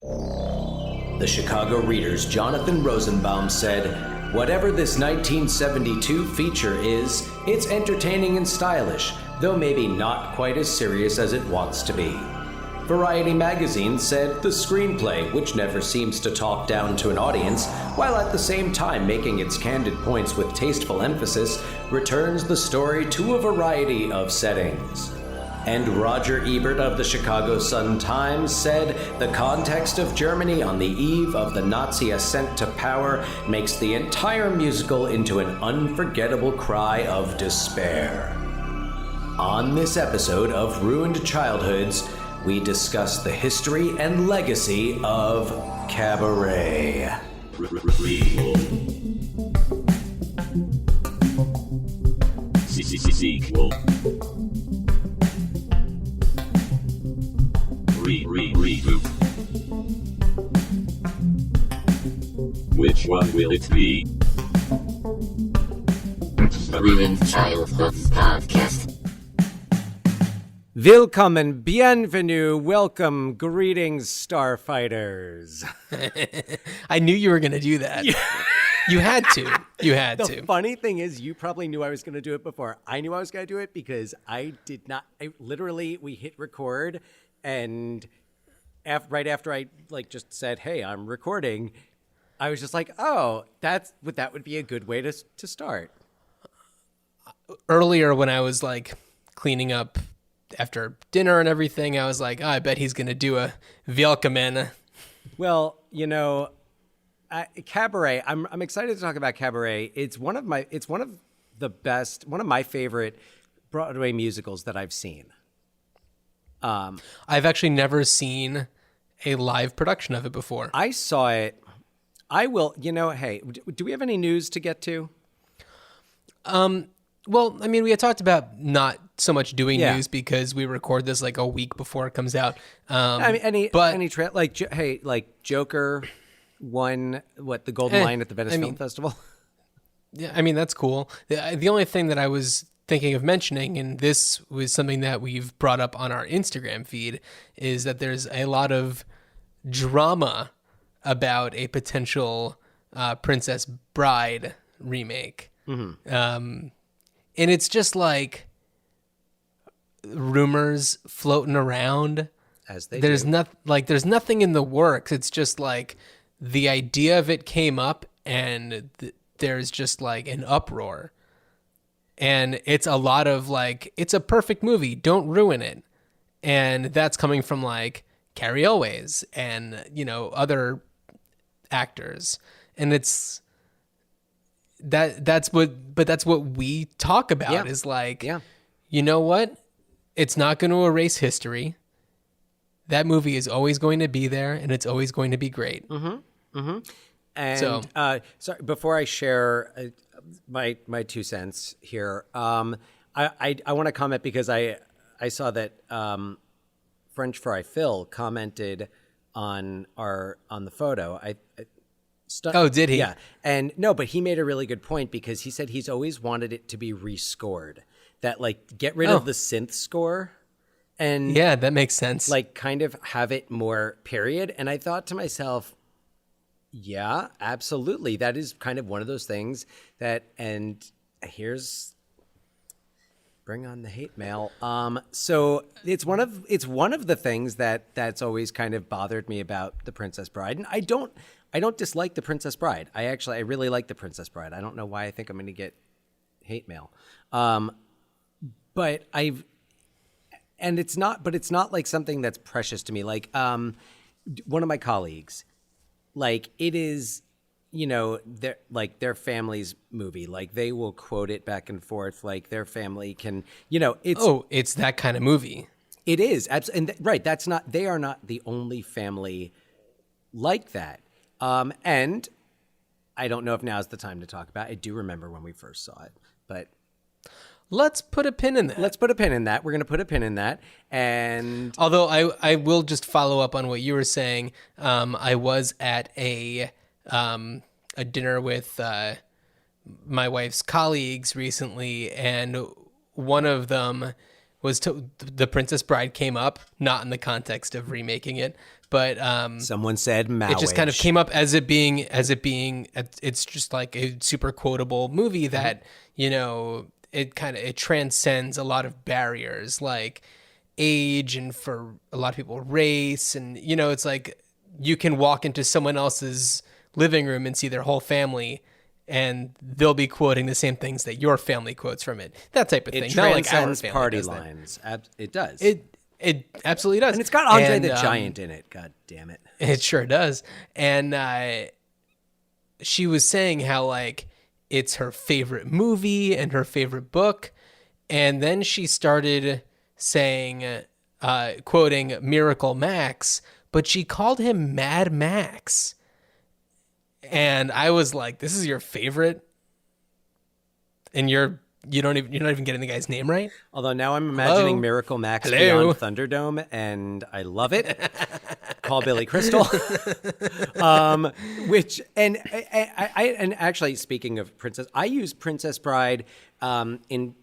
The Chicago Reader's Jonathan Rosenbaum said, "Whatever this 1972 feature is, it's entertaining and stylish, though maybe not quite as serious as it wants to be." Variety magazine said the screenplay, which never seems to talk down to an audience, while at the same time making its candid points with tasteful emphasis, returns the story to a variety of settings. And Roger Ebert of the Chicago Sun-Times said the context of Germany on the eve of the Nazi ascent to power makes the entire musical into an unforgettable cry of despair. On this episode of Ruined Childhoods, we discuss the history and legacy of Cabaret. Sequel. Reboot. Which one will it be? The Ruined Childhoods Podcast. Willkommen, bienvenue, welcome, greetings, starfighters. I knew you were going to do that. You had to. You had The to. funny thing is, you probably knew I was going to do it before I knew I was going to do it, because I did not. We hit record, and right after I just said, "Hey, I'm recording," I was just like, "Oh, that would be a good way to start." Earlier, when I was cleaning up after dinner and everything, I was like, oh, I bet he's going to do a Willkommen. Well, Cabaret. I'm excited to talk about Cabaret. It's one of my favorite Broadway musicals that I've seen. I've actually never seen a live production of it before. I saw it. I will. Hey, do we have any news to get to? Well, I mean, we had talked about not so much doing news because we record this a week before it comes out. Joker won the Golden Lion at the Venice Film Festival. Yeah, I mean, that's cool. The only thing that I was thinking of mentioning, and this was something that we've brought up on our Instagram feed, is that there's a lot of drama about a potential Princess Bride remake. Mm-hmm. And it's just rumors floating around. As they there's do. There's nothing in the works. It's just the idea of it came up, and there's just an uproar. And it's a lot of it's a perfect movie, don't ruin it. And that's coming from Carrie Elways and other actors. And it's that's what we talk about is you know what? It's not going to erase history. That movie is always going to be there, and it's always going to be great. Mm-hmm. Mm-hmm. And sorry, before I share my 2 cents here, I want to comment because I saw that French Fry Phil commented on the photo. Oh, did he? Yeah. And no, but he made a really good point, because he said he's always wanted it to be rescored. That get rid of the synth score. And yeah, that makes sense. Kind of have it more period. And I thought to myself, yeah, absolutely. That is kind of one of those things and here's bring on the hate mail. So it's one of the things that's always kind of bothered me about The Princess Bride. And I don't dislike The Princess Bride. I really like The Princess Bride. I don't know why I think I'm going to get hate mail. But it's not something that's precious to me. One of my colleagues, it is, their family's movie. They will quote it back and forth. Their family can, it's that kind of movie. It is. And right. They are not the only family like that. And I don't know if now's the time to talk about it. I do remember when we first saw it, but let's put a pin in that. We're going to put a pin in that. And although I will just follow up on what you were saying. I was at a dinner with my wife's colleagues recently, and one of them The Princess Bride came up, not in the context of remaking it, but Someone said marriage. it just kind of came up as it being it's just like a super quotable movie that, you know, it transcends a lot of barriers like age and for a lot of people race, and you know, it's like you can walk into someone else's living room and see their whole family and they'll be quoting the same things that your family quotes from it. That type of thing. It Not like our transcends family party does that. lines. It does. It absolutely does. and it's got Andre And, the Giant in it. God damn it. It sure does. And she was saying how like it's her favorite movie and her favorite book. And then she started saying, quoting Miracle Max, but she called him Mad Max. And I was like, this is your favorite? And you're not even getting the guy's name right? Although now I'm imagining Hello? Miracle Max Hello? Beyond Thunderdome, and I love it. Call Billy Crystal. Which and actually, speaking of Princess, I use Princess Bride in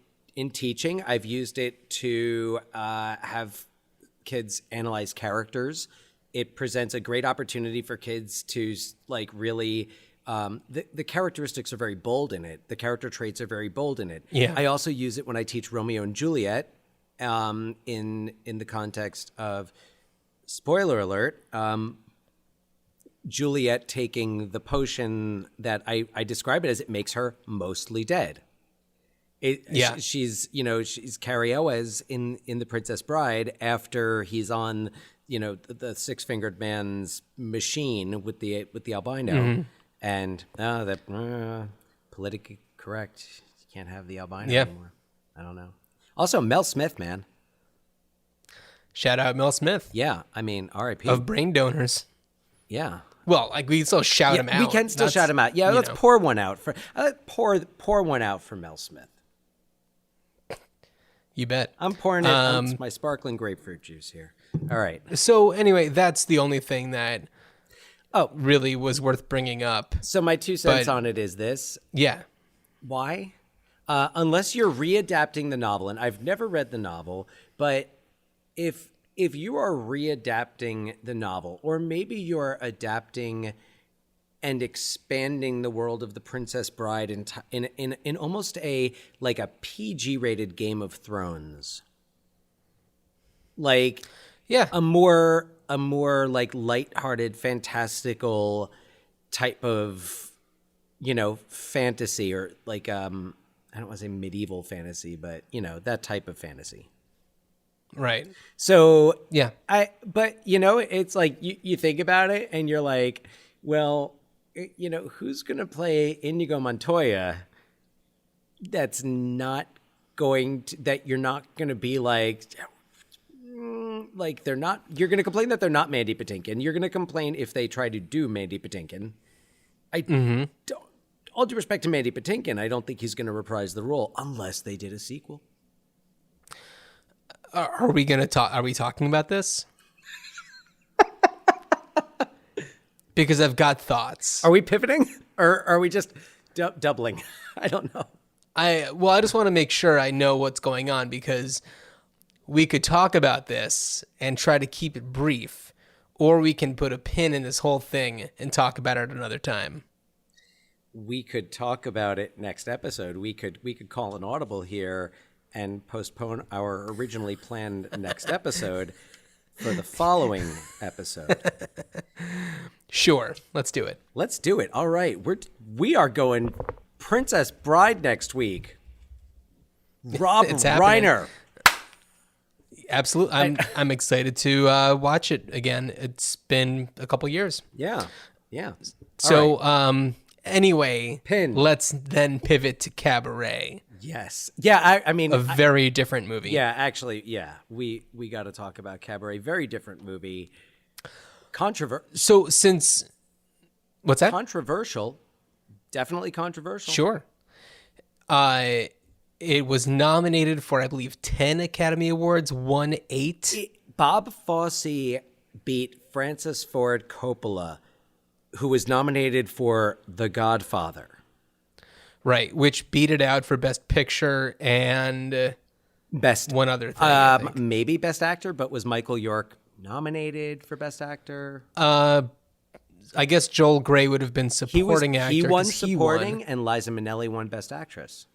teaching. I've used it to have kids analyze characters. It presents a great opportunity for kids to like really. The characteristics are very bold in it. The character traits are very bold in it. Yeah. I also use it when I teach Romeo and Juliet in the context of, spoiler alert, Juliet taking the potion that I describe it as it makes her mostly dead. She's Carrie Elwes in The Princess Bride after he's on, the six-fingered man's machine with the albino. Mm-hmm. And politically correct, you can't have the albino anymore. I don't know. Also, Mel Smith, man. Shout out Mel Smith. Yeah, I mean, R.I.P. Of brain donors. Yeah. Well, like we can still shout him out. We can still shout him out. Yeah, let's pour one out for pour one out for Mel Smith. You bet. I'm pouring it. It's my sparkling grapefruit juice here. All right. So anyway, that's the only thing that really was worth bringing up. So my 2 cents on it is this. Yeah. Why? Unless you're readapting the novel, and I've never read the novel, but if you are readapting the novel, or maybe you're adapting and expanding the world of The Princess Bride in almost a PG-rated Game of Thrones, like a more like lighthearted, fantastical type of, fantasy, or like I don't want to say medieval fantasy, but that type of fantasy. Right. So yeah, it's like you think about it and you're like, well, who's going to play Inigo Montoya that you're not going to be like they're not, you're going to complain that they're not Mandy Patinkin. You're going to complain if they try to do Mandy Patinkin. All due respect to Mandy Patinkin, I don't think he's going to reprise the role unless they did a sequel. Are we talking about this? Because I've got thoughts. Are we pivoting or are we just doubling? I don't know. I just want to make sure I know what's going on, because we could talk about this and try to keep it brief, or we can put a pin in this whole thing and talk about it another time. We could talk about it next episode. We could call an audible here and postpone our originally planned next episode for the following episode. Sure, let's do it. Let's do it. All right, we are going Princess Bride next week. Rob Reiner. Absolutely, I'm excited to watch it again. It's been a couple years. Yeah. So, right. Anyway, Pin. Let's then pivot to Cabaret. Yes. Yeah, I mean... A very different movie. Yeah, actually, yeah. We got to talk about Cabaret. Very different movie. So since... What's that? Controversial. Definitely controversial. Sure. It was nominated for, I believe, 10 Academy Awards, won 8. Bob Fosse beat Francis Ford Coppola, who was nominated for The Godfather. Right, which beat it out for Best Picture and Best one other thing. I think. maybe Best Actor, but was Michael York nominated for Best Actor? I guess Joel Grey would have been supporting actor. He won 'cause supporting, and Liza Minnelli won Best Actress.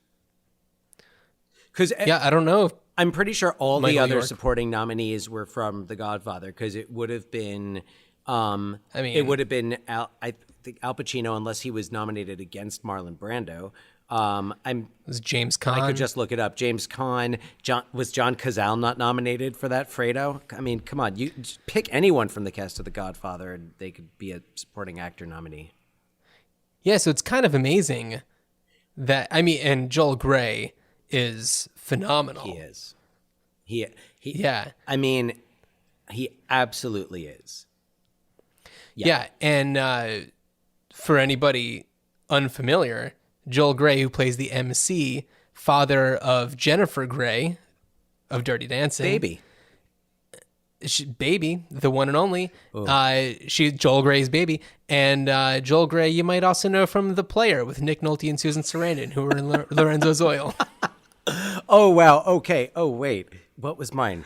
Because Yeah, I don't know. If, I'm pretty sure all the Michael other York. supporting nominees were from The Godfather. Because it would have been, mean- it would have been I think Al Pacino, unless he was nominated against Marlon Brando. it was James Caan. I could just look it up. James Caan. Was John Cazale not nominated for that Fredo? I mean, come on. You just pick anyone from the cast of The Godfather and they could be a supporting actor nominee. Yeah, so it's kind of amazing that, and Joel Grey is phenomenal. He is. He Yeah. I mean, he absolutely is. Yeah, and for anybody unfamiliar, Joel Grey, who plays the MC, father of Jennifer Grey of Dirty Dancing. Baby, the one and only. She's Joel Grey's baby. And Joel Grey, you might also know from The Player with Nick Nolte and Susan Sarandon, who were in Lorenzo's Oil. Oh, wow. Okay. Oh, wait. What was mine?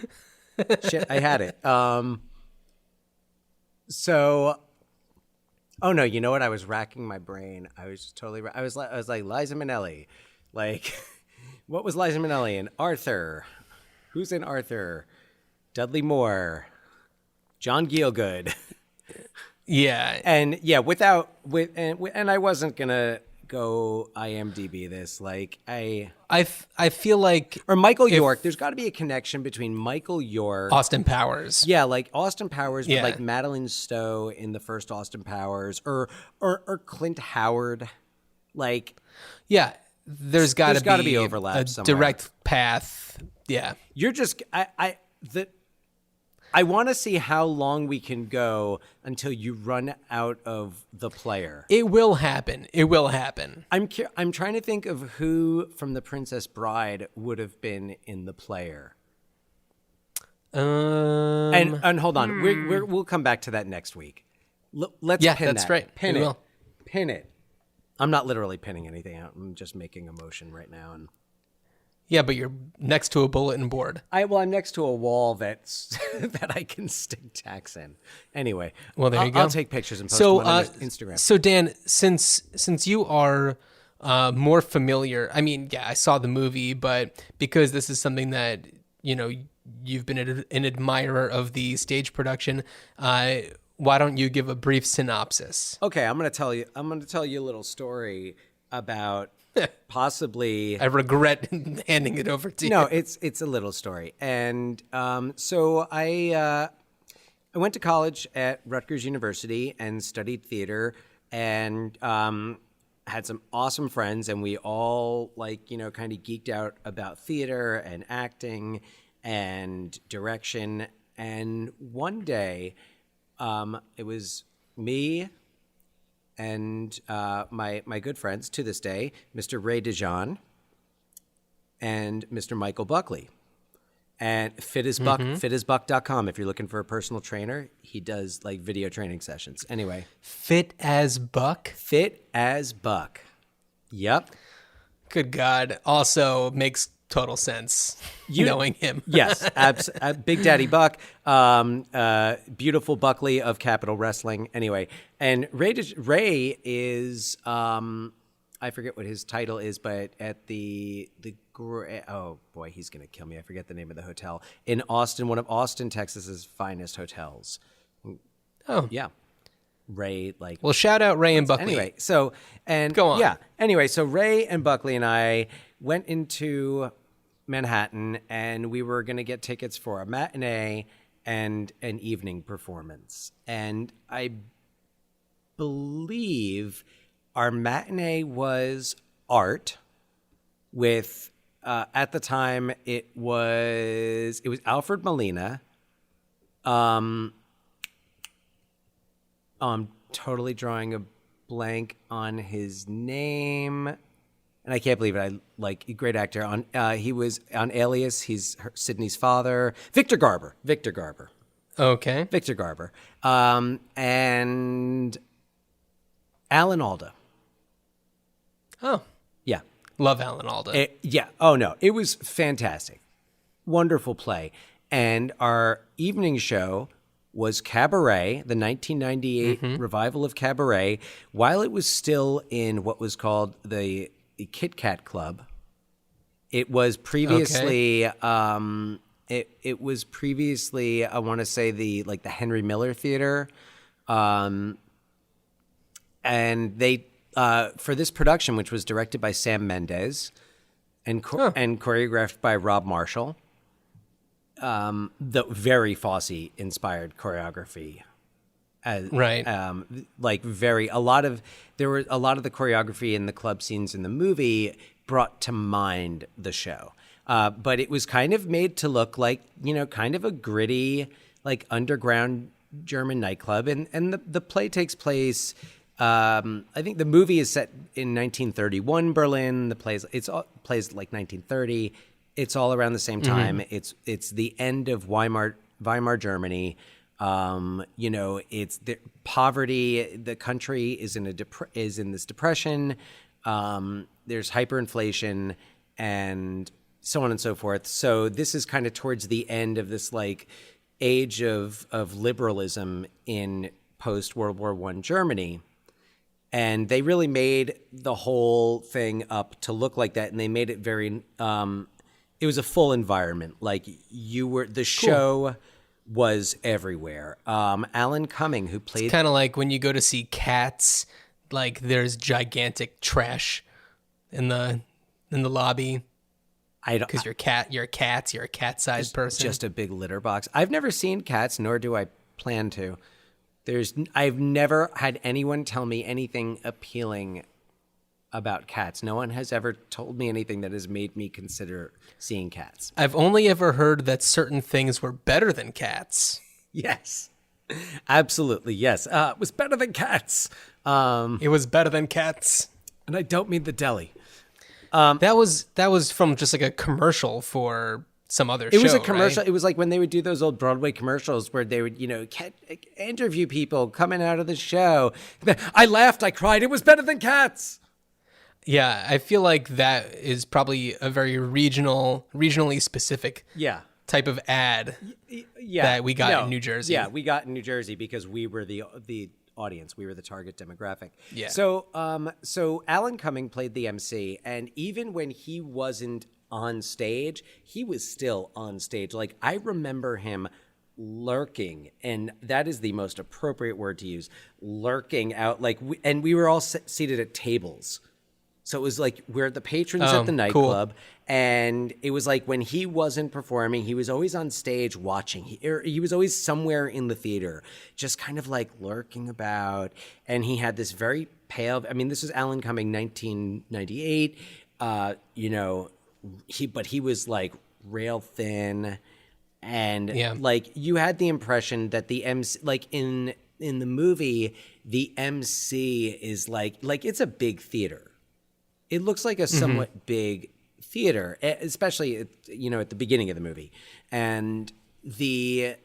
Shit, I had it. Oh no, you know what? I was racking my brain. I was just totally. I was like Liza Minnelli, like what was Liza Minnelli in Arthur? Who's in Arthur? Dudley Moore, John Gielgud. Yeah, and I wasn't gonna go IMDb this. Like I feel like or Michael York. There's got to be a connection between Michael York, Austin Powers. Yeah, like Austin Powers, Yeah. with like Madeline Stowe in the first Austin Powers, or Clint Howard. Like, Yeah, there's got to be overlap a somewhere. direct path. Yeah. you're just I want to see how long we can go until you run out of The Player. It will happen. It will happen. I'm trying to think of who from The Princess Bride would have been in The Player. And hold on, we'll come back to that next week. Let's Yeah, pin that's that. right. Pin We it. will. Pin it. I'm not literally pinning anything out. I'm just making a motion right now. And Yeah, but you're next to a bulletin board. I'm next to a wall that's that I can stick tacks in. Anyway, Well, there you go. I'll take pictures and post them on Instagram. So Dan, since you are more familiar, I saw the movie, but because this is something that you've been an admirer of the stage production, why don't you give a brief synopsis? Okay, I'm going to tell you a little story about possibly. I regret handing it over to you. No, it's a little story, and so I went to college at Rutgers University and studied theater, and had some awesome friends, and we all kind of geeked out about theater and acting and direction. And one day, it was me and my good friends to this day, Mr. Ray DeJean and Mr. Michael Buckley. And fitasbuck.com. If you're looking for a personal trainer, he does like video training sessions. Anyway. Fit as Buck? Fit as Buck. Yep. Good God. Also makes total sense knowing him. Yes. Big Daddy Buck. Beautiful Buckley of Capital Wrestling. Anyway. And Ray is, I forget what his title is, but at oh boy, he's going to kill me. I forget the name of the hotel in Austin, one of Austin, Texas's finest hotels. Oh. Yeah. Ray, well, shout out Ray and Buckley. Anyway, so, and go on. Yeah. Anyway, so Ray and Buckley and I went into Manhattan and we were going to get tickets for a matinee and an evening performance. And I believe our matinee was Art with, at the time it was Alfred Molina. I'm totally drawing a blank on his name, and I can't believe it. Great actor. He was on Alias. He's Sydney's father, Victor Garber. Okay. Victor Garber, and Alan Alda. Oh, yeah, love Alan Alda. yeah. Oh no, it was fantastic. wonderful play. And our evening show was Cabaret, the 1998 revival of Cabaret, while it was still in what was called the Kit Kat Club. It was previously, it was previously, I want to say the Henry Miller Theater, and they for this production, which was directed by Sam Mendes and choreographed by Rob Marshall. The very Fosse inspired choreography, Right. a lot of the choreography in the club scenes in the movie brought to mind the show, but it was kind of made to look like, kind of a gritty, like underground German nightclub, and the play takes place. I think the movie is set in 1931 Berlin. The plays plays like 1930. It's all around the same time. It's the end of Weimar Germany. It's the poverty. The country is in this depression. There's hyperinflation and so on and so forth. So this is kind of towards the end of this like age of liberalism in post World War I Germany. And they really made the whole thing up to look like that, and they made it very. It was a full environment. Like the show was everywhere. Alan Cumming, who played, It's kind of like when you go to see Cats, like there's gigantic trash in the lobby because you're a cat-sized person. just a big litter box. I've never seen Cats, nor do I plan to. I've never had anyone tell me anything appealing about Cats. No one has ever told me anything that has made me consider seeing Cats. I've only ever heard that certain things were better than Cats. Yes, absolutely. Yes. It was better than Cats. It was better than Cats. And I don't mean the deli. That was from just like a commercial for some other show. It was a commercial. Right? It was like when they would do those old Broadway commercials where they would, interview people coming out of the show. I laughed, I cried. It was better than Cats. Yeah, I feel like that is probably a very regionally specific type of ad that we got in New Jersey. Yeah, we got in New Jersey because we were the audience. We were the target demographic. Yeah. So Alan Cumming played the MC, and even when he wasn't on stage, he was still on stage. Like, I remember him lurking, and that is the most appropriate word to use, lurking out. And we were all seated at tables. So it was like we're the patrons at the nightclub, and it was like when he wasn't performing, he was always on stage watching. He was always somewhere in the theater, just kind of like lurking about. And he had this very pale. I mean, this was Alan Cumming, 1998. He was like rail thin, and like you had the impression that the MC, like in the movie, the MC is like it's a big theater. It looks like a somewhat big theater, especially at the beginning of the movie, and the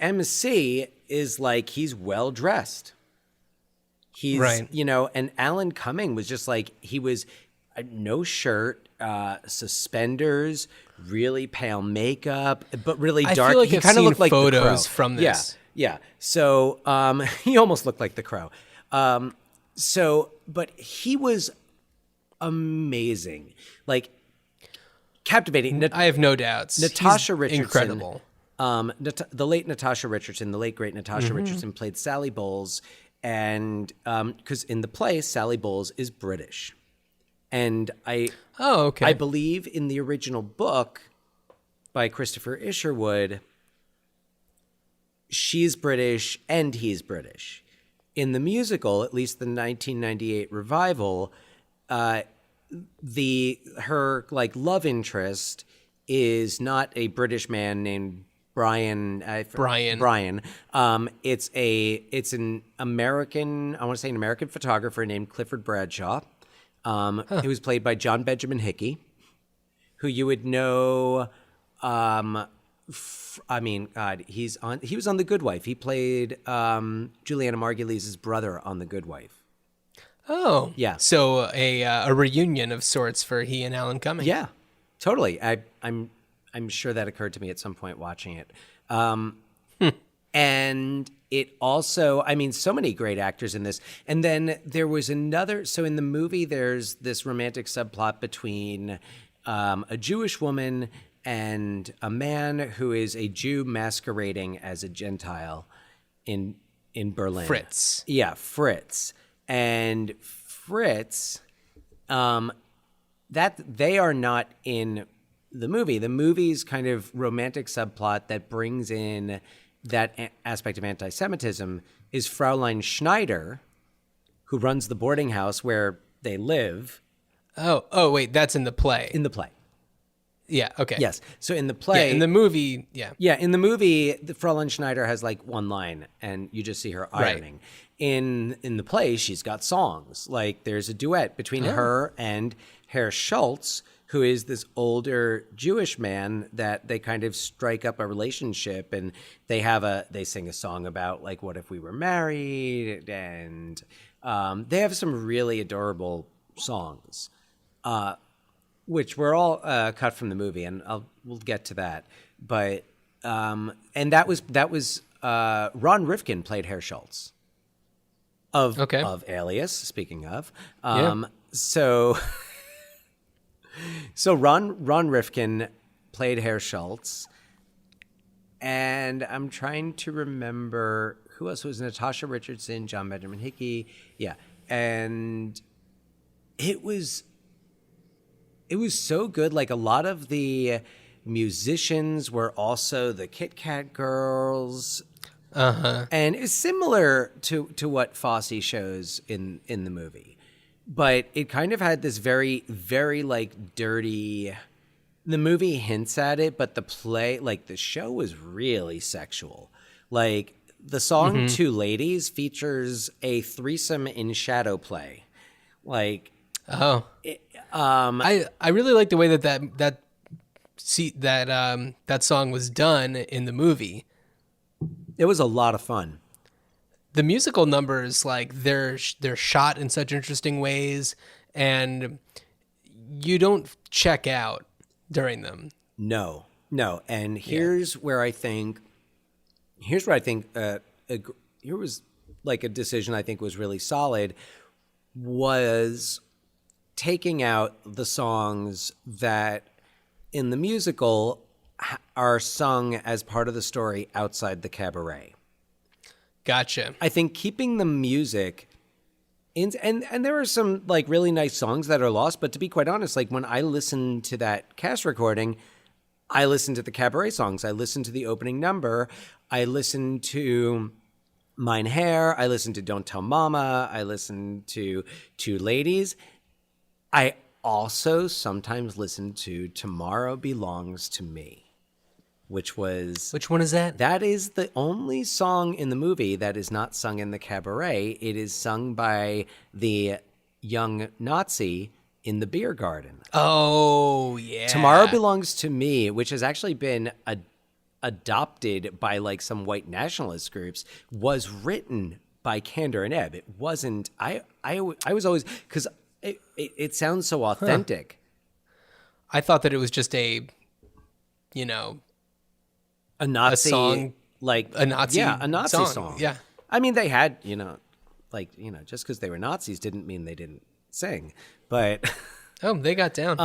MC is like he's well dressed. He's right. And Alan Cumming was just like he was no shirt, suspenders, really pale makeup, but really dark. I feel like he kind of looked like photos the Crow. From this. Yeah. So he almost looked like the Crow. But he was amazing, like captivating. I have no doubts. Natasha He's Richardson, incredible. The late Natasha Richardson, the late great Natasha Richardson played Sally Bowles, and because in the play Sally Bowles is British, and I believe in the original book by Christopher Isherwood, she's British and he's British. In the musical, at least the 1998 revival, her like love interest is not a British man named Brian. Brian. It's an American. I want to say an American photographer named Clifford Bradshaw. It was played by John Benjamin Hickey, who you would know. He was on The Good Wife. He played Juliana Margulies' brother on The Good Wife. Oh, yeah. So a reunion of sorts for he and Alan Cumming. Yeah, totally. I I'm sure that occurred to me at some point watching it. And it also, I mean, so many great actors in this. And then there was another, so in the movie, there's this romantic subplot between a Jewish woman and a man who is a Jew masquerading as a Gentile in Berlin. Fritz. Yeah, Fritz. And Fritz, that they are not in the movie. The movie's kind of romantic subplot that brings in that aspect of anti-Semitism is Fraulein Schneider, who runs the boarding house where they live. Oh, wait, that's in the play. In the play. Yeah, okay. Yes. So in the play. Yeah, in the movie, yeah. Yeah, in the movie, the Fraulein Schneider has like one line, and you just see her ironing. Right. In the play, she's got songs. Like there's a duet between her and Herr Schultz, who is this older Jewish man that they kind of strike up a relationship, and they sing a song about like, what if we were married? And they have some really adorable songs, which were all cut from the movie, and we'll get to that. But and that was Ron Rifkin played Herr Schultz of Alias. Speaking of, So Ron Rifkin played Herr Schultz, and I'm trying to remember who else was Natasha Richardson, John Benjamin Hickey, and it was so good. Like a lot of the musicians were also the Kit Kat girls, and it's similar to what Fosse shows in the movie. But it kind of had this very, very like dirty. The movie hints at it, but the play, like the show, was really sexual. Like the song "Two Ladies" features a threesome in shadow play. Like, I really like the way that song was done in the movie. It was a lot of fun. The musical numbers, like they're shot in such interesting ways, and you don't check out during them. No. And here's where I think here was like a decision I think was really solid, was taking out the songs that in the musical are sung as part of the story outside the cabaret. Gotcha. I think keeping the music in, and there are some like really nice songs that are lost, but to be quite honest, like when I listen to that cast recording, I listen to the cabaret songs. I listen to the opening number. I listen to Mein Herr. I listen to Don't Tell Mama. I listen to Two Ladies. I also sometimes listen to Tomorrow Belongs to Me. Which one is that? That is the only song in the movie that is not sung in the cabaret. It is sung by the young Nazi in the beer garden. Oh, yeah. Tomorrow Belongs to Me, which has actually been adopted by like some white nationalist groups, was written by Kander and Ebb. It wasn't. I was always, because it sounds so authentic. I thought that it was just a Nazi song, like a Nazi song. Yeah. I mean, they had, just because they were Nazis didn't mean they didn't sing, but they got down.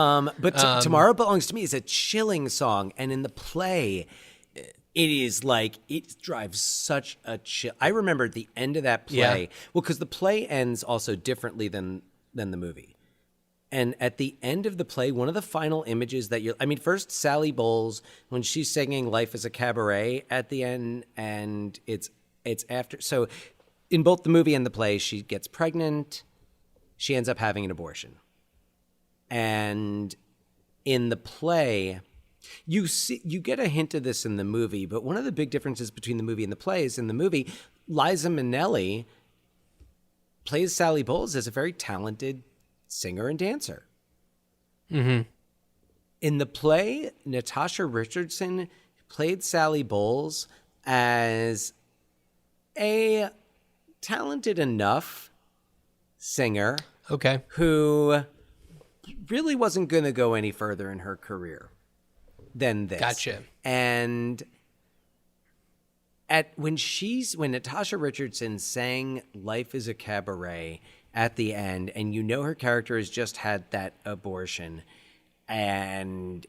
Tomorrow Belongs to Me is a chilling song, and in the play, it is like, it drives such a chill. I remember at the end of that play, because the play ends also differently than the movie. And at the end of the play, one of the final images that first Sally Bowles, when she's singing Life is a Cabaret at the end, and it's after. So in both the movie and the play, she gets pregnant. She ends up having an abortion. And in the play, you get a hint of this in the movie, but one of the big differences between the movie and the play is in the movie, Liza Minnelli plays Sally Bowles as a very talented singer and dancer. Mm-hmm. In the play, Natasha Richardson played Sally Bowles as a talented enough singer who really wasn't going to go any further in her career. than this. Gotcha. And when Natasha Richardson sang "Life Is a Cabaret" at the end, and you know her character has just had that abortion, and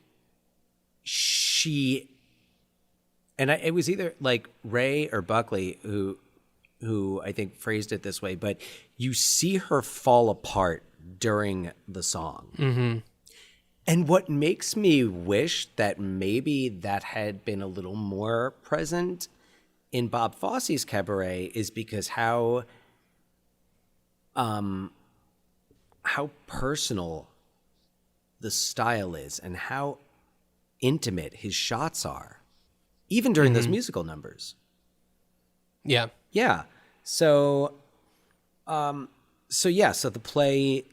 it was either like Ray or Buckley who I think phrased it this way, but you see her fall apart during the song. Mm-hmm. And what makes me wish that maybe that had been a little more present in Bob Fosse's Cabaret is because how personal the style is and how intimate his shots are, even during those musical numbers. Yeah. Yeah. So the play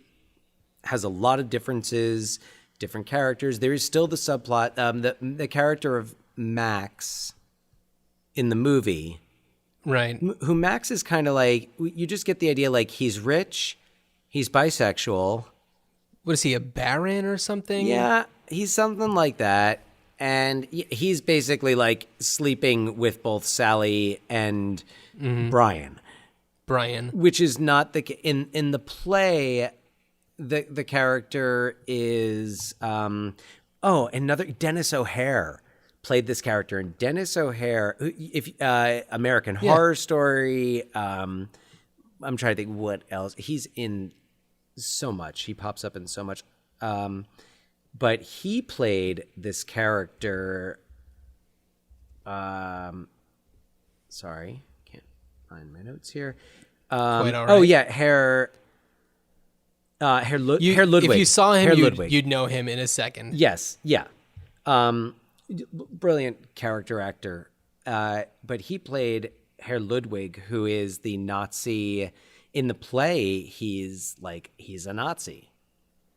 has a lot of differences, different characters. There is still the subplot. The character of Max in the movie, Right. who Max is kind of like, you just get the idea, like he's rich, he's bisexual. What is he, a baron or something? Yeah, he's something like that. And he's basically like sleeping with both Sally and Brian, which is not in the play. The character is another Dennis O'Hare played this character, and Dennis O'Hare, American Horror Story. I'm trying to think what else he's in. So much he pops up in so much. But he played this character. Sorry, can't find my notes here. Quite all right. Oh yeah, Herr Ludwig. If you saw him, Ludwig. you'd know him in a second. Yes, yeah. Brilliant character actor. But he played Herr Ludwig, who is the Nazi. In the play, he's a Nazi.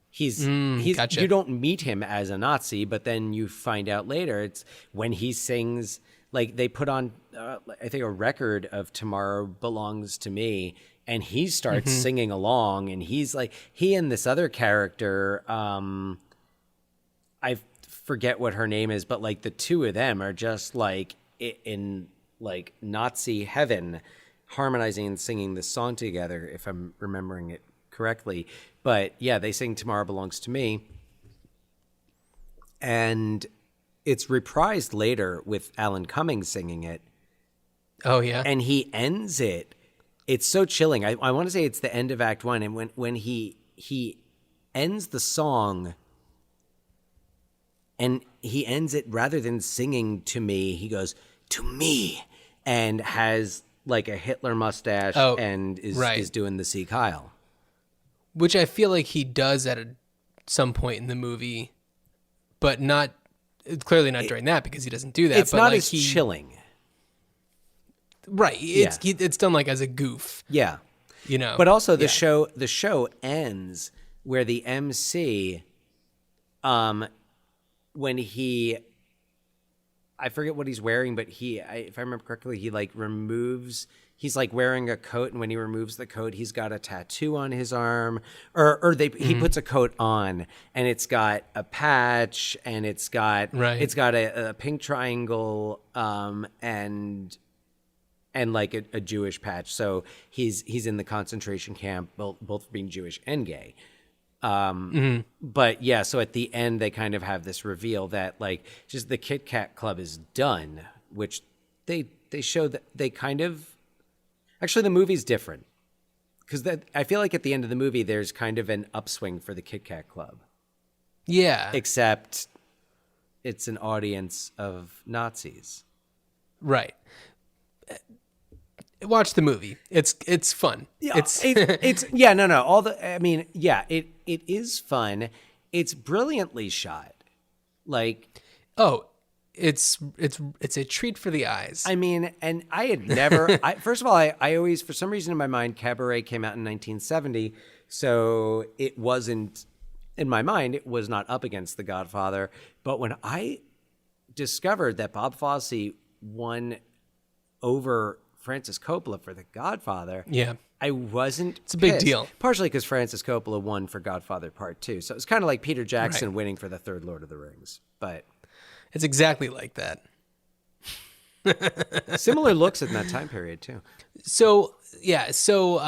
He's gotcha. You don't meet him as a Nazi, but then you find out later it's when he sings, like they put on I think a record of Tomorrow Belongs to Me, and he starts singing along, and he's like, he and this other character, I forget what her name is, but like the two of them are just like in like Nazi heaven, harmonizing and singing this song together, if I'm remembering it correctly. But yeah, they sing Tomorrow Belongs to Me. And it's reprised later with Alan Cumming singing it. Oh, yeah. And he ends it. It's so chilling. I want to say it's the end of Act One. And when he ends the song, and he ends it, rather than singing to me, he goes, to me, and has like a Hitler mustache and is doing the Sieg Heil. Which I feel like he does at some point in the movie, but clearly not during that, because he doesn't do that. It's but not like as chilling. Right. It's done like as a goof. Yeah. You know. But also the show ends where the MC, when he, I forget what he's wearing, but if I remember correctly, he like removes, he's like wearing a coat, and when he removes the coat, he's got a tattoo on his arm, he puts a coat on, and it's got a patch, and it's got a pink triangle, and like a Jewish patch. So he's in the concentration camp, both being Jewish and gay. But yeah, so at the end they kind of have this reveal that like just the Kit Kat Club is done, which they show that they kind of, actually the movie's different, because I feel like at the end of the movie there's kind of an upswing for the Kit Kat Club. Yeah. Except it's an audience of Nazis. Right. Watch the movie. It's fun. Yeah, it's yeah, no. It is fun. It's brilliantly shot. Like, it's a treat for the eyes. I mean, and I had never. First of all, I always, for some reason in my mind, Cabaret came out in 1970, so it wasn't in my mind. It was not up against The Godfather. But when I discovered that Bob Fosse won over Francis Coppola for The Godfather, yeah, I wasn't. It's a big deal. Partially because Francis Coppola won for Godfather Part 2, so it's kind of like Peter Jackson winning for the third Lord of the Rings. But It's exactly like that. Similar looks in that time period too. So yeah, so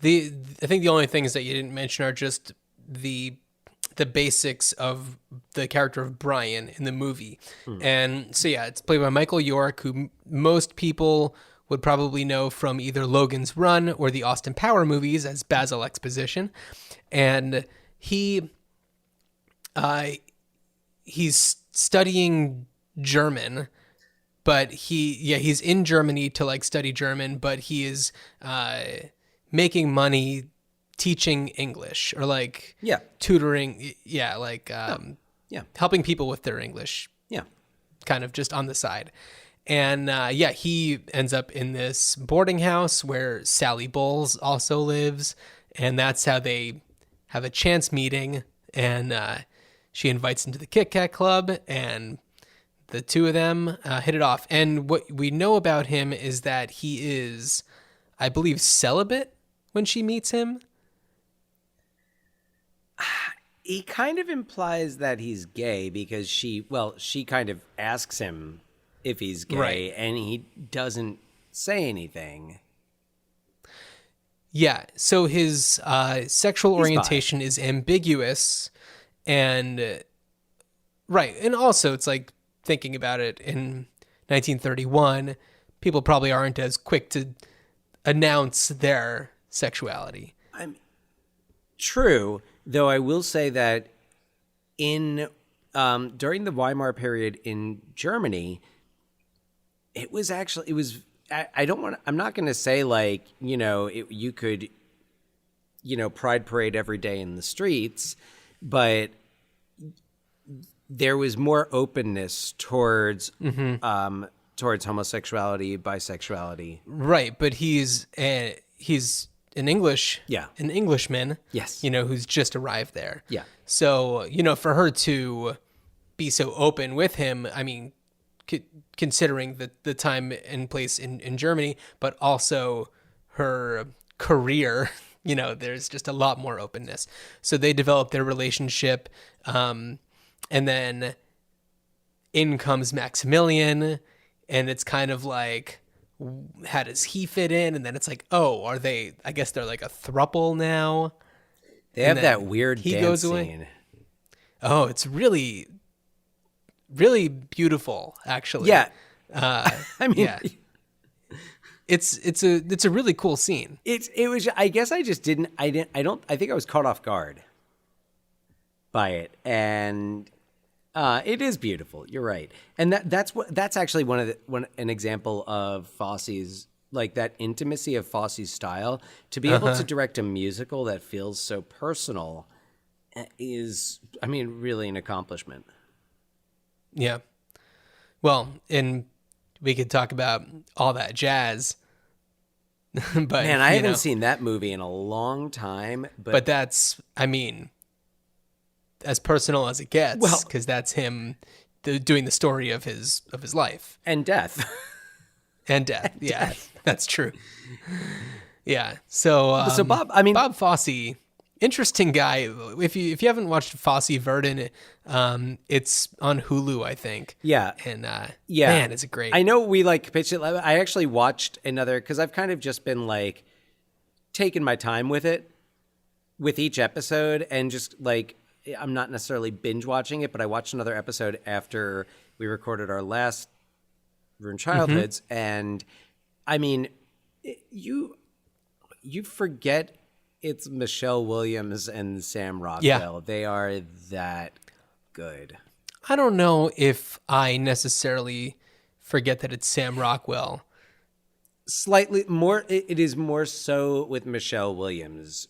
the I think the only things that you didn't mention are just the basics of the character of Brian in the movie. And so yeah, it's played by Michael York, who most people would probably know from either Logan's Run or the Austin Power movies as Basil Exposition. And he's studying German, but he's in Germany to like study German, but he is making money teaching English or like tutoring, helping people with their English, kind of just on the side. And he ends up in this boarding house where Sally Bowles also lives, and that's how they have a chance meeting, and she invites him to the Kit Kat Club, and the two of them hit it off. And what we know about him is that he is, I believe, celibate when she meets him. He kind of implies that he's gay because she kind of asks him if he's gay, right, and he doesn't say anything. Yeah, so his sexual orientation is ambiguous, and right, and also it's like thinking about it in 1931, people probably aren't as quick to announce their sexuality. True, though I will say that in during the Weimar period in Germany, I'm not going to say like, you could, pride parade every day in the streets, but there was more openness towards homosexuality, bisexuality. Right, but he's an Englishman. Yes. Who's just arrived there. Yeah. So, for her to be so open with him, I mean, considering the time and place in Germany, but also her career, there's just a lot more openness. So they develop their relationship, and then in comes Maximilian, and it's kind of like, how does he fit in? And then it's like, oh, I guess they're like a throuple now. They have that weird dance goes scene. Away. Oh, it's really, really beautiful, actually. Yeah. It's a really cool scene. It was, I guess I think I was caught off guard by it. And it is beautiful. You're right. And that's actually an example of Fosse's, like that intimacy of Fosse's style. To be able to direct a musical that feels so personal is, really an accomplishment. Yeah. Well, and we could talk about All That Jazz. But man, I haven't seen that movie in a long time. But that's, as personal as it gets, well, because that's him doing the story of his life and death. And death. Yeah, that's true. Yeah. So Bob, Bob Fosse, interesting guy. If you haven't watched Fosse Verdon, it's on Hulu, I think. Yeah. And man, it's great. I know we pitched it. I actually watched another, because I've kind of just been taking my time with it, with each episode, and just I'm not necessarily binge watching it, but I watched another episode after we recorded our last Ruined Childhoods, and you forget it's Michelle Williams and Sam Rockwell. Yeah. They are that good. I don't know if I necessarily forget that it's Sam Rockwell. Slightly more. It is more so with Michelle Williams.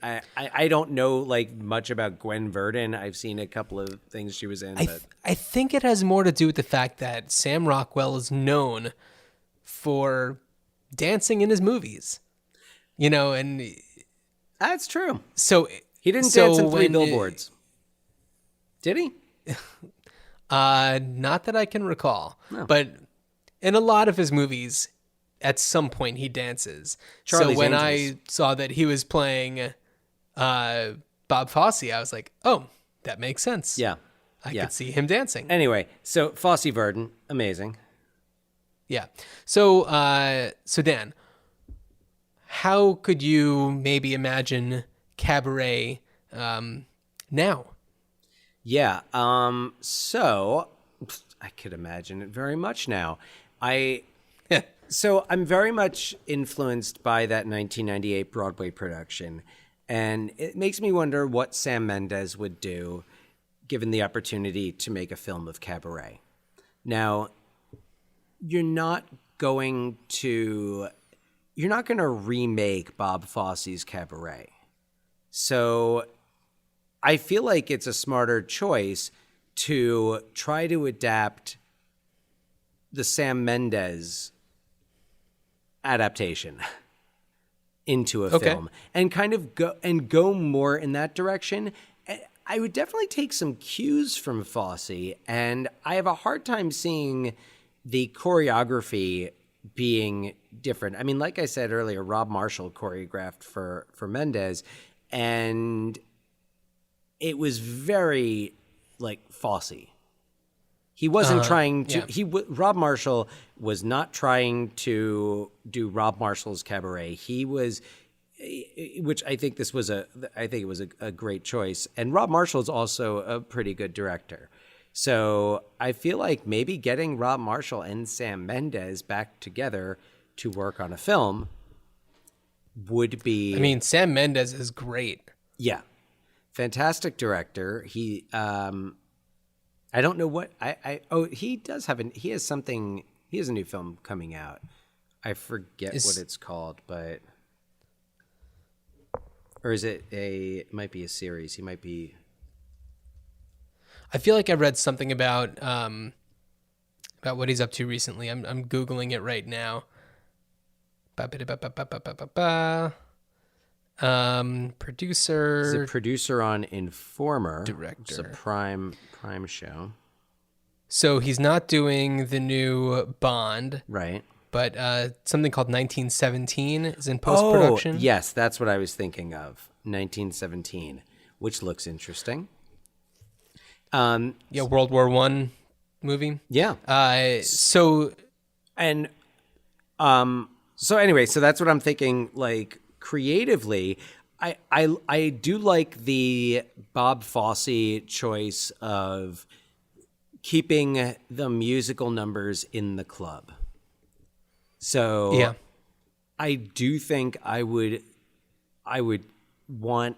I don't know much about Gwen Verdon. I've seen a couple of things she was in. I think it has more to do with the fact that Sam Rockwell is known for dancing in his movies. And that's true. So he didn't dance in 3 Billboards. Did he? Not that I can recall. No. But in a lot of his movies, at some point he dances. Charlie's so when Angels. I saw that he was playing Bob Fosse, I was like, oh, that makes sense. Yeah. I could see him dancing. Anyway, so Fosse Verdon, amazing. Yeah. So, so Dan, how could you maybe imagine Cabaret now? Yeah. So I could imagine it very much now. So I'm very much influenced by that 1998 Broadway production, and it makes me wonder what Sam Mendes would do given the opportunity to make a film of Cabaret. Now, you're not going to remake Bob Fosse's Cabaret. So I feel like it's a smarter choice to try to adapt the Sam Mendes adaptation into a film and kind of go more in that direction. I would definitely take some cues from Fosse, and I have a hard time seeing the choreography being different. I mean, like I said earlier, Rob Marshall choreographed for Mendes, and it was very like Fosse. He wasn't trying to. Rob Marshall was not trying to do Rob Marshall's Cabaret. He was, which I think it was a great choice. And Rob Marshall's also a pretty good director. So I feel like maybe getting Rob Marshall and Sam Mendes back together to work on a film would be. I mean, Sam Mendes is great. Yeah, fantastic director. He. I don't know what he has a new film coming out. I forget what it's called, but or is it might be a series. He might be. I feel like I read something about what he's up to recently. I'm Googling it right now. Producer. He's a producer on Informer. Director. It's a Prime show. So he's not doing the new Bond, right? But something called 1917 is in post-production. Oh, yes, that's what I was thinking of. 1917, which looks interesting. World War I movie. Yeah. So anyway, so that's what I'm thinking. Like creatively, I do like the Bob Fosse choice of keeping the musical numbers in the club. So yeah, I do think I would want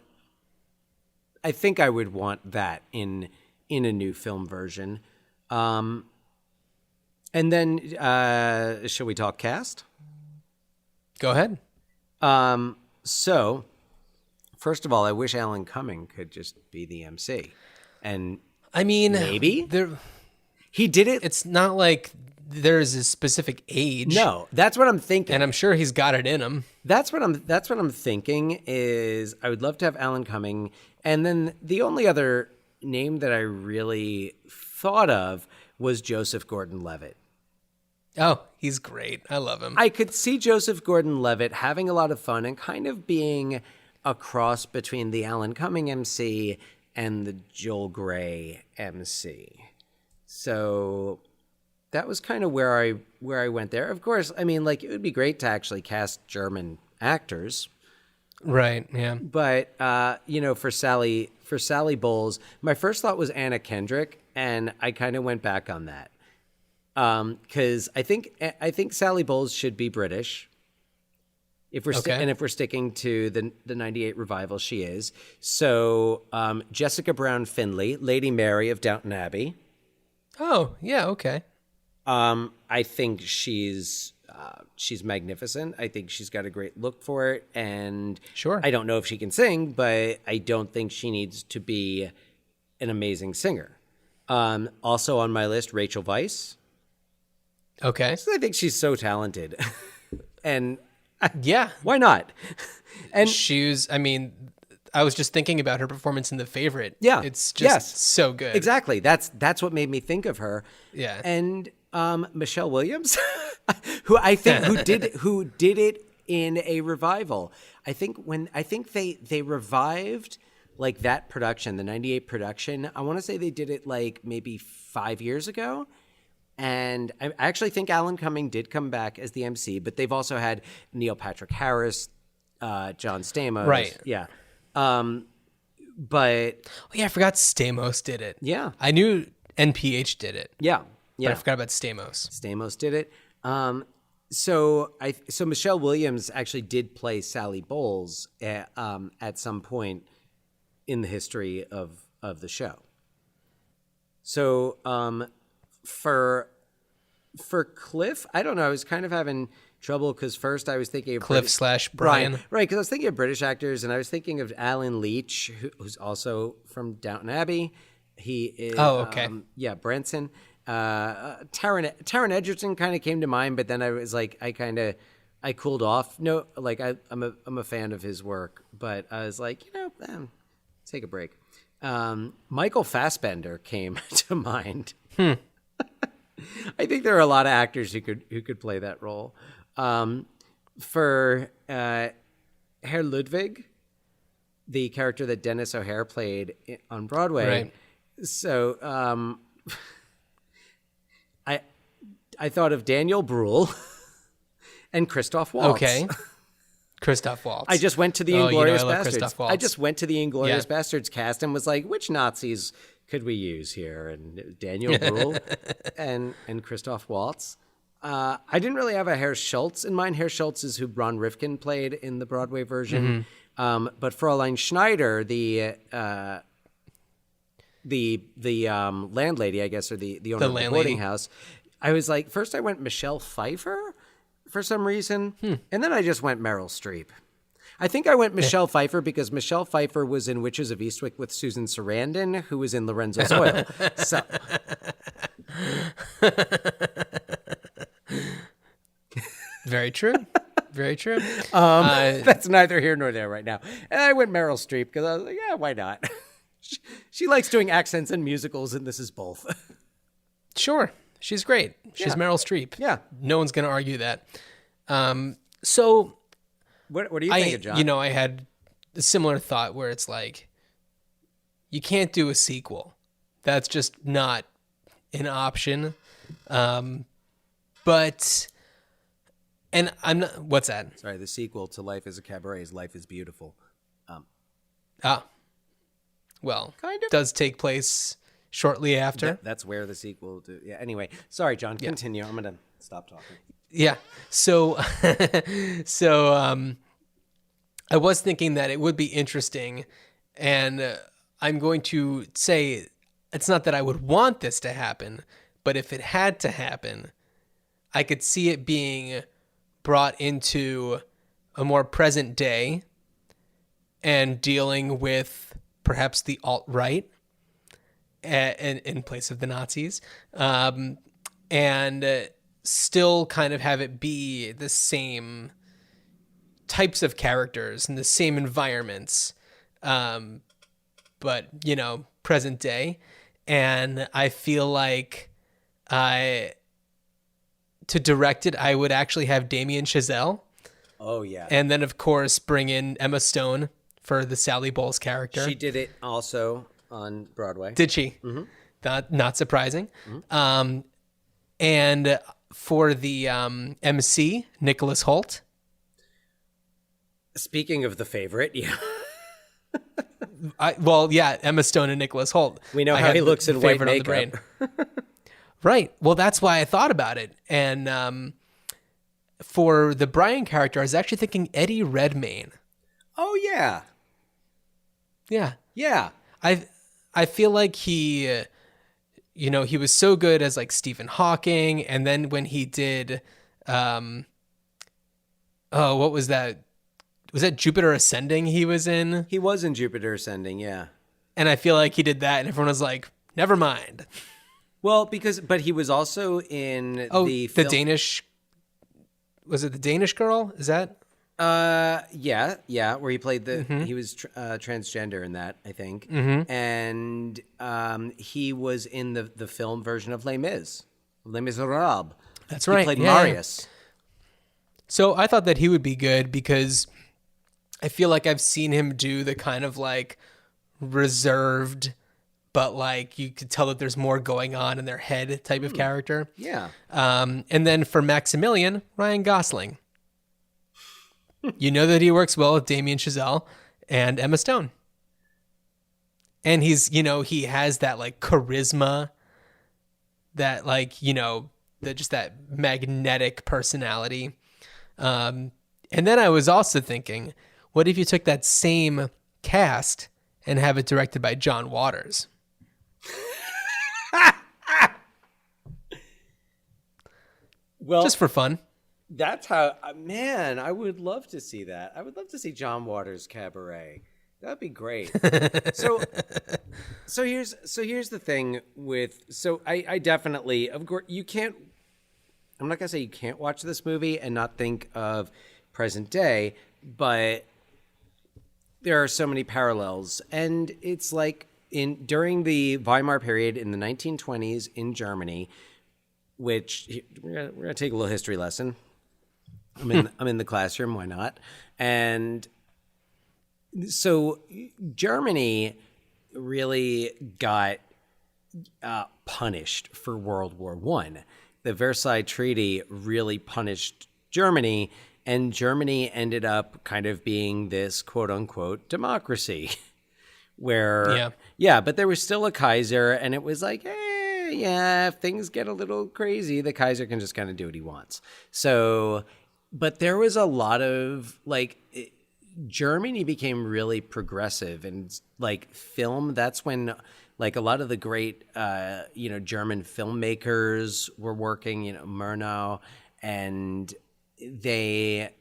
that in a new film version. And then shall we talk cast? Go ahead. So first of all, I wish Alan Cumming could just be the MC. And I mean, maybe he did it. It's not like there's a specific age. No, that's what I'm thinking. And I'm sure he's got it in him. That's what I'm thinking is I would love to have Alan Cumming. And then the only other name that I really thought of was Joseph Gordon-Levitt. Oh, he's great. I love him. I could see Joseph Gordon-Levitt having a lot of fun and kind of being a cross between the Alan Cumming MC and the Joel Grey MC. So that was kind of where I went there. Of course, I mean, like, it would be great to actually cast German actors. Right, yeah. But, for Sally Bowles, my first thought was Anna Kendrick, and I kind of went back on that. Because I think Sally Bowles should be British. If we're sticking to the 98 revival, she is. So Jessica Brown Findlay, Lady Mary of Downton Abbey. Oh, yeah, okay. I think she's magnificent. I think she's got a great look for it. And sure, I don't know if she can sing, but I don't think she needs to be an amazing singer. Also on my list, Rachel Weisz. Okay. I think she's so talented. And yeah, why not? And I was just thinking about her performance in The Favorite. Yeah. It's just so good. Exactly. That's what made me think of her. Yeah. And Michelle Williams, who did it in a revival. I think they revived like that production, the 98 production, I want to say they did it like maybe 5 years ago. And I actually think Alan Cumming did come back as the MC, but they've also had Neil Patrick Harris, John Stamos. Right. Yeah. Oh But yeah, I forgot Stamos did it. yeah. I knew NPH did it. Yeah. But Yeah. I forgot about Stamos. Stamos did it. So Michelle Williams actually did play Sally Bowles at some point in the history of the show. So for Cliff, I don't know. I was kind of having trouble because first I was thinking of Cliff slash Brian. right? Because I was thinking of British actors, and I was thinking of Alan Leach, who's also from Downton Abbey. He is. Oh, okay. Branson. Taron Egerton kind of came to mind, but then I was like, I cooled off. No, like I'm a fan of his work, but I was like, take a break. Michael Fassbender came to mind. I think there are a lot of actors who could play that role. For Herr Ludwig, the character that Dennis O'Hare played on Broadway. Right. So I thought of Daniel Bruhl and Christoph Waltz. Okay. Christoph Waltz. I just went to the Oh, Inglorious I love Bastards. Christoph Waltz. I just went to the Inglorious Yeah. Bastards cast and was like, which Nazis could we use here? And Daniel Bruhl and Christoph Waltz. I didn't really have a Herr Schultz in mind. Herr Schultz is who Ron Rifkin played in the Broadway version. But Fräulein Schneider, the landlady, I guess, or the owner of the boarding house, I was like, first I went Michelle Pfeiffer for some reason, and then I just went Meryl Streep. I think I went Michelle Pfeiffer because Michelle Pfeiffer was in Witches of Eastwick with Susan Sarandon, who was in Lorenzo's Oil. So, Very true. Very true. that's neither here nor there right now. And I went Meryl Streep because I was like, yeah, why not? She likes doing accents and musicals, and this is both. Sure. She's great. She's Yeah. Meryl Streep. Yeah. No one's going to argue that. So What do you think of John? I had a similar thought where it's like, you can't do a sequel. That's just not an option. But, and I'm not, what's that? Sorry, the sequel to Life is a Cabaret is Life is Beautiful. Well, Kind of. does take place shortly after. That's where the sequel to, yeah. Anyway, sorry, John, continue. I'm going to stop talking. Yeah. So, I was thinking that it would be interesting, and I'm going to say it's not that I would want this to happen, but if it had to happen, I could see it being brought into a more present day and dealing with perhaps the alt-right in place of the Nazis, and still kind of have it be the same types of characters and the same environments, but, present day. And I feel like to direct it, I would actually have Damien Chazelle. Oh, yeah. And then, of course, bring in Emma Stone for the Sally Bowles character. She did it also on Broadway. Did she? Mm-hmm. Not surprising. Mm-hmm. And for the MC, Nicholas Hoult. Speaking of the favorite, yeah. Emma Stone and Nicholas Hoult. We know I how had he looks the in white favorite on the makeup. brain. Right. Well, that's why I thought about it. And for the Brian character, I was actually thinking Eddie Redmayne. Oh, yeah. Yeah. Yeah. I feel like he was so good as like Stephen Hawking, and then when he did, what was that? Was that Jupiter Ascending he was in? He was in Jupiter Ascending, yeah. And I feel like he did that, and everyone was like, never mind. Well, but he was also in the film. Danish. Was it the Danish Girl? Is that? Yeah, where he played he was transgender in that, I think. Mm-hmm. And he was in the film version of Les Miserables. That's right. He played Yeah. Marius. So I thought that he would be good because I feel like I've seen him do the kind of like reserved, but like you could tell that there's more going on in their head type of character. Yeah. And then for Maximilian, Ryan Gosling. You know that he works well with Damien Chazelle and Emma Stone. And he's, he has that like charisma, that like, just that magnetic personality. And then I was also thinking, what if you took that same cast and have it directed by John Waters? Well, just for fun. That's how, man, I would love to see that. I would love to see John Waters' Cabaret. That'd be great. So here's the thing with, I definitely, of course, I'm not going to say you can't watch this movie and not think of present day, but there are so many parallels. And it's like during the Weimar period in the 1920s in Germany, which we're gonna take a little history lesson. I'm in the classroom, why not? And so Germany really got punished for World War I. The Versailles Treaty really punished Germany, and Germany ended up kind of being this quote unquote democracy where, but there was still a Kaiser, and it was like, if things get a little crazy, the Kaiser can just kind of do what he wants. So, but there was a lot of like, Germany became really progressive and like film. That's when like a lot of the great, German filmmakers were working, Murnau, and there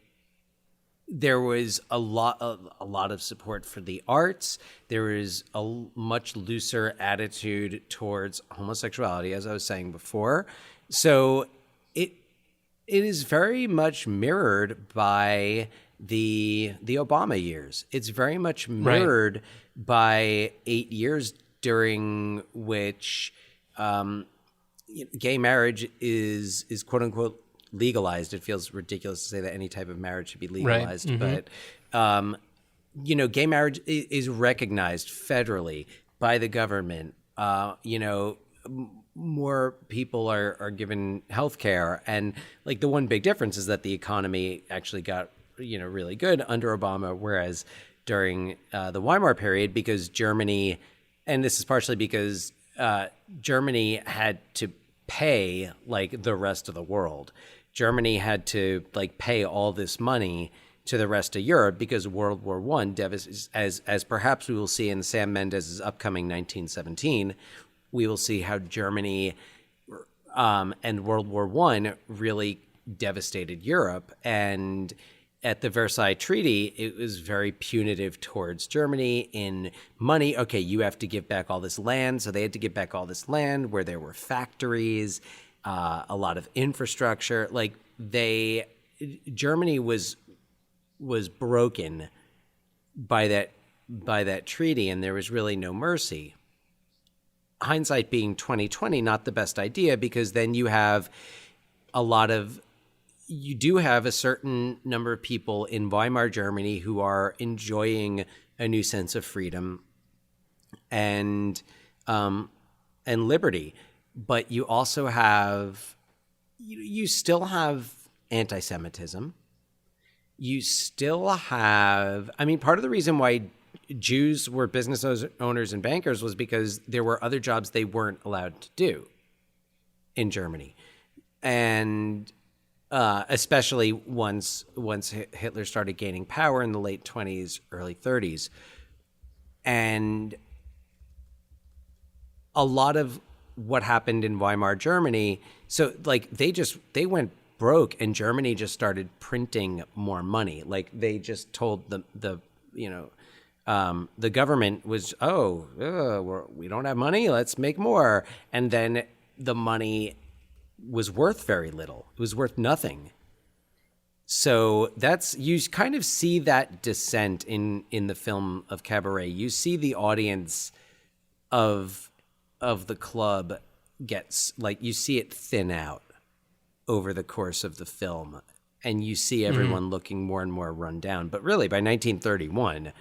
was a lot of support for the arts. There was a much looser attitude towards homosexuality, as I was saying before. So it is very much mirrored by the Obama years. It's very much mirrored by 8 years during which gay marriage is quote unquote legalized. It feels ridiculous to say that any type of marriage should be legalized, but gay marriage is recognized federally by the government. More people are given health care, and like the one big difference is that the economy actually got really good under Obama, whereas during the Weimar period, because Germany, and this is partially because Germany had to pay like the rest of the world. Germany had to like pay all this money to the rest of Europe because World War I, as perhaps we will see in Sam Mendes' upcoming 1917, we will see how Germany and World War I really devastated Europe. And at the Versailles Treaty, it was very punitive towards Germany in money. Okay, you have to give back all this land. So they had to give back all this land where there were factories, a lot of infrastructure. Like Germany was broken by that treaty, and there was really no mercy. Hindsight being 2020, not the best idea, because then you do have a certain number of people in Weimar Germany who are enjoying a new sense of freedom and liberty. But you also have, you still have anti-Semitism. You still have, part of the reason why Jews were business owners and bankers was because there were other jobs they weren't allowed to do in Germany. And especially once Hitler started gaining power in the late 20s, early 30s. And a lot of what happened in Weimar Germany, so like they went broke, and Germany just started printing more money. Like they just told the government was, we don't have money, let's make more. And then the money was worth very little. It was worth nothing. So you kind of see that descent in the film of Cabaret. You see the audience of the club gets, like, you see it thin out over the course of the film, and you see everyone looking more and more run down. But really, by 1931,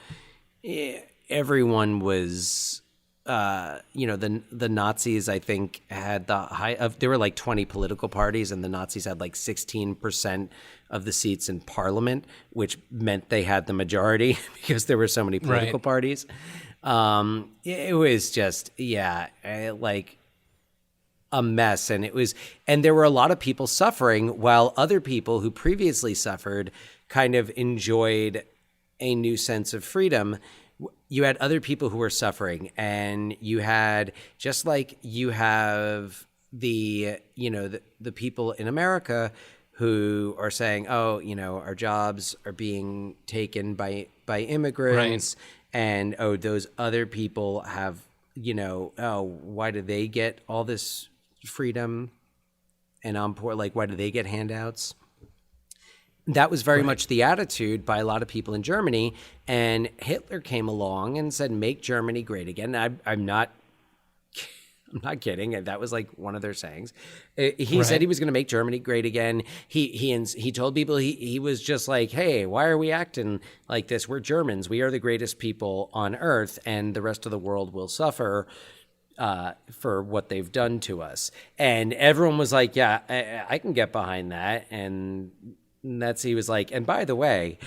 everyone was, the Nazis, I think, had there were like 20 political parties, and the Nazis had like 16% of the seats in parliament, which meant they had the majority because there were so many political parties. It was just, like a mess. And there were a lot of people suffering, while other people who previously suffered kind of enjoyed a new sense of freedom. You had other people who were suffering, and you had, just like you have the people in America who are saying, oh, our jobs are being taken by immigrants. Right. And, oh, those other people have, why do they get all this freedom? And I'm poor. Like, why do they get handouts? That was very much the attitude by a lot of people in Germany. And Hitler came along and said, make Germany great again. I'm not kidding. That was like one of their sayings. He said he was going to make Germany great again. He told people he was just like, hey, why are we acting like this? We're Germans. We are the greatest people on earth, and the rest of the world will suffer for what they've done to us. And everyone was like, yeah, I can get behind that. And he was like, and by the way,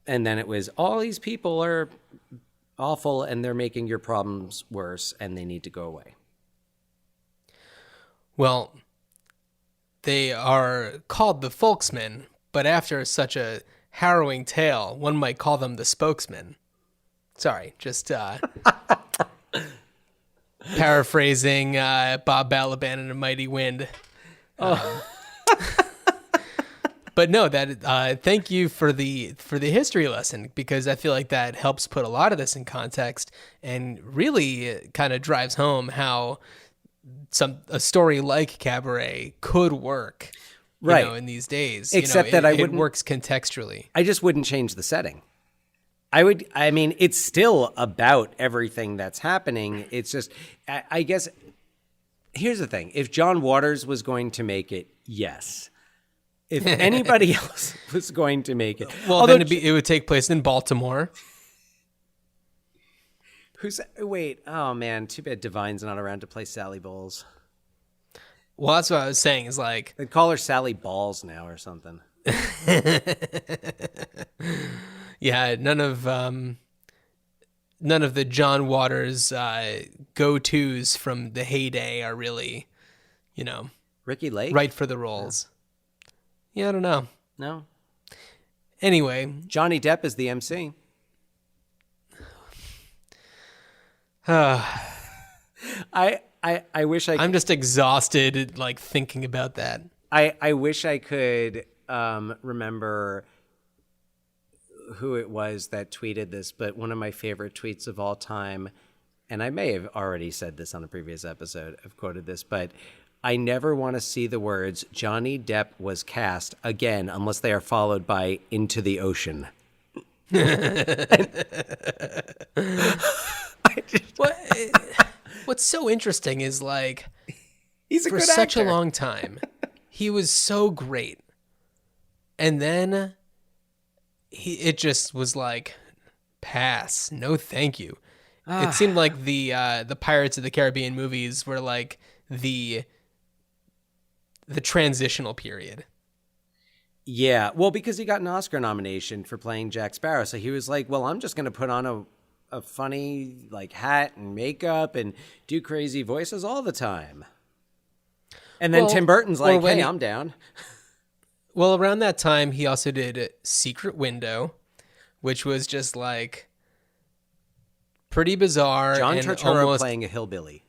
and then it was, all these people are awful and they're making your problems worse and they need to go away. Well, they are called the Folksmen, but after such a harrowing tale, one might call them the Spokesmen. Sorry, just paraphrasing Bob Balaban in A Mighty Wind. But no, thank you for the history lesson, because I feel like that helps put a lot of this in context and really kind of drives home how a story like Cabaret could work, in these days. Except that it works contextually. I just wouldn't change the setting. It's still about everything that's happening. It's just, I guess, here's the thing. If John Waters was going to make it, yes. If anybody else was going to make it. Well, then it would take place in Baltimore. Oh man, too bad Divine's not around to play Sally Bowles. Well, that's what I was saying, is like... They'd call her Sally Balls now or something. Yeah, none of the John Waters go-tos from the heyday are really, Ricky Lake? right for the roles. Yeah, I don't know. No. Anyway. Johnny Depp is the MC. I wish I'm just exhausted, like, thinking about that. I wish I could remember who it was that tweeted this, but one of my favorite tweets of all time, and I may have already said this on a previous episode, I've quoted this, but I never want to see the words Johnny Depp was cast again unless they are followed by into the ocean. What's so interesting is, like, he's for such a long time, he was so great. And then it just was like, pass, no thank you. It seemed like the Pirates of the Caribbean movies were like the transitional period. Yeah, well, because he got an Oscar nomination for playing Jack Sparrow, so he was like, well, I'm just going to put on a funny, like, hat and makeup and do crazy voices all the time. And then Tim Burton's like, hey, I'm down. Well, around that time, he also did Secret Window, which was just, like, pretty bizarre. John Turturro playing a hillbilly.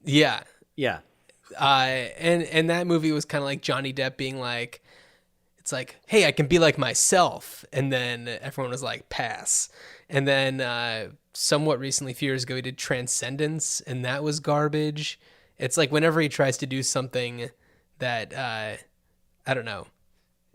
Yeah. Yeah. And that movie was kind of like Johnny Depp being like, it's like, hey, I can be like myself. And then everyone was like, pass. And then somewhat recently, a few years ago, he did Transcendence, and that was garbage. It's like whenever he tries to do something that, I don't know,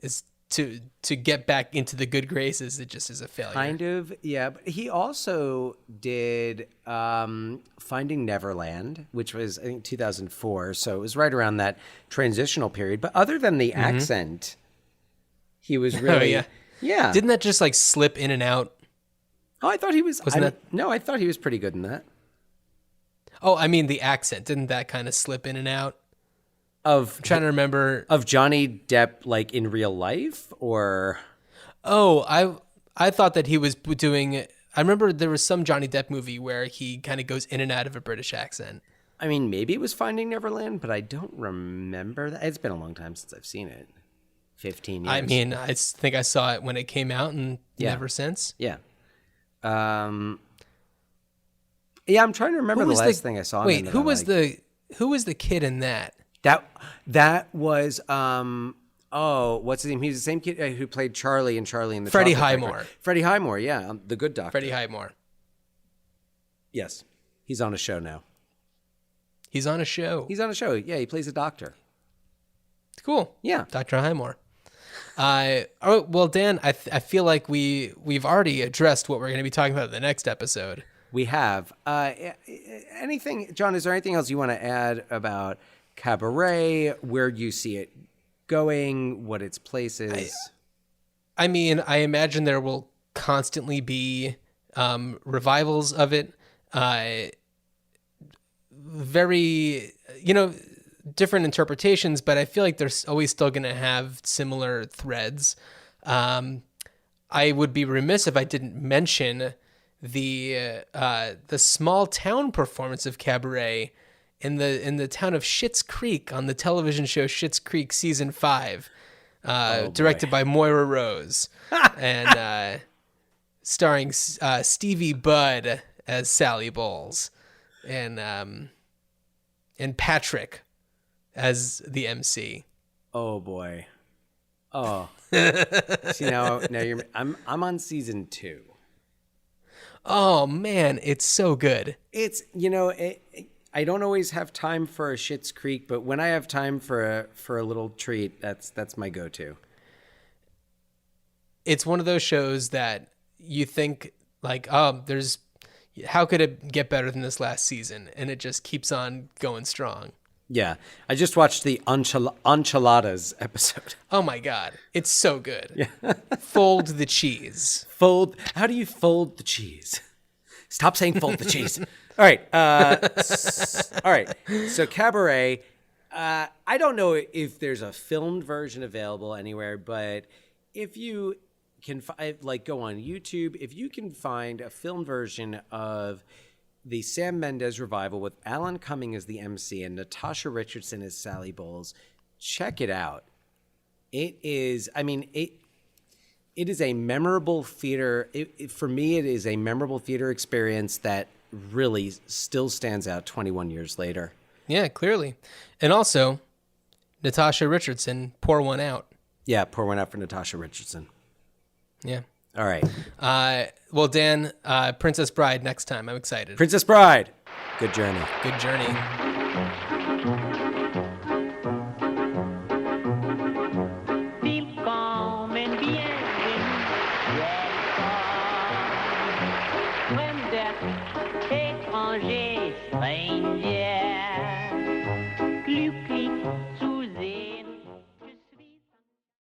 is to get back into the good graces, it just is a failure. Kind of, yeah. But he also did Finding Neverland, which was, I think, 2004. So it was right around that transitional period. But other than the accent, he was really... Yeah. Didn't that just, like, slip in and out? Oh, I thought he was. Wasn't that- No, I thought he was pretty good in that. Oh, I mean the accent. Didn't that kind of slip in and out? Of I'm trying to remember. of Johnny Depp, like in real life, or Oh, I thought that he was doing. I remember there was some Johnny Depp movie where he kind of goes in and out of a British accent. I mean, maybe it was Finding Neverland, but I don't remember that. It's been a long time since I've seen it. 15 years. I mean, I think I saw it when it came out, and Yeah. never since. Yeah. Yeah, I'm trying to remember the last thing I saw. Wait, who was the kid in that? That was what's his name? He was the same kid who played Charlie in Charlie and the Freddie Chocolate Highmore. Factory. Freddie Highmore, yeah, the Good Doctor. Freddie Highmore. Yes, he's on a show now. He's on a show. He's on a show. Yeah, he plays a doctor. Cool. Yeah. Dr. Highmore. Well, Dan, I feel like we've already addressed what we're going to be talking about in the next episode. We have anything, John? Is there anything else you want to add about Cabaret? Where you see it going? What its place is? I mean, I imagine there will constantly be revivals of it. Very, different interpretations, but I feel like they're always still going to have similar threads. I would be remiss if I didn't mention the small town performance of Cabaret in the town of Schitt's Creek on the television show Schitt's Creek season 5, directed by Moira Rose, and starring Stevie Budd as Sally Bowles, and Patrick as the MC. Oh boy. Oh. See now I'm on season 2. Oh man, it's so good. It's I don't always have time for a Schitt's Creek, but when I have time for a little treat, that's my go-to. It's one of those shows that you think like, how could it get better than this last season? And it just keeps on going strong. Yeah, I just watched the enchiladas episode. Oh my God, it's so good. Yeah. Fold the cheese. How do you fold the cheese? Stop saying fold the cheese. All right. All right. So Cabaret, I don't know if there's a filmed version available anywhere, but if you can go on YouTube, if you can find a filmed version of the Sam Mendes revival with Alan Cumming as the MC and Natasha Richardson as Sally Bowles, check it out. It is, it is a memorable theater. For me, it is a memorable theater experience that really still stands out 21 years later. Yeah, clearly. And also, Natasha Richardson, pour one out. Yeah, pour one out for Natasha Richardson. Yeah. All right. Well, Dan, Princess Bride next time. I'm excited. Princess Bride. Good journey. Good journey. When the étranger stranger